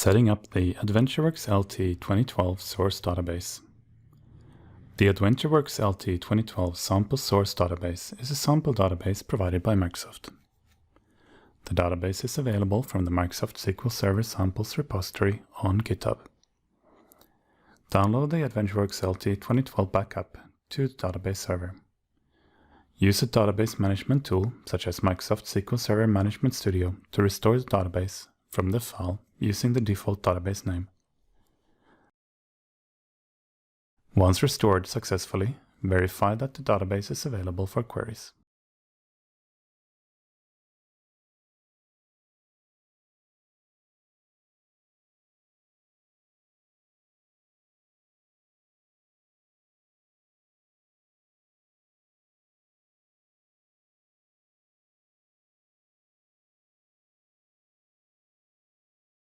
Setting up the AdventureWorksLT 2012 source database. The AdventureWorksLT 2012 sample source database is a sample database provided by Microsoft. The database is available from the Microsoft SQL Server Samples repository on GitHub. Download the AdventureWorksLT 2012 backup to the database server. Use a database management tool such as Microsoft SQL Server Management Studio to restore the database from the file using the default database name. Once restored successfully, verify that the database is available for queries.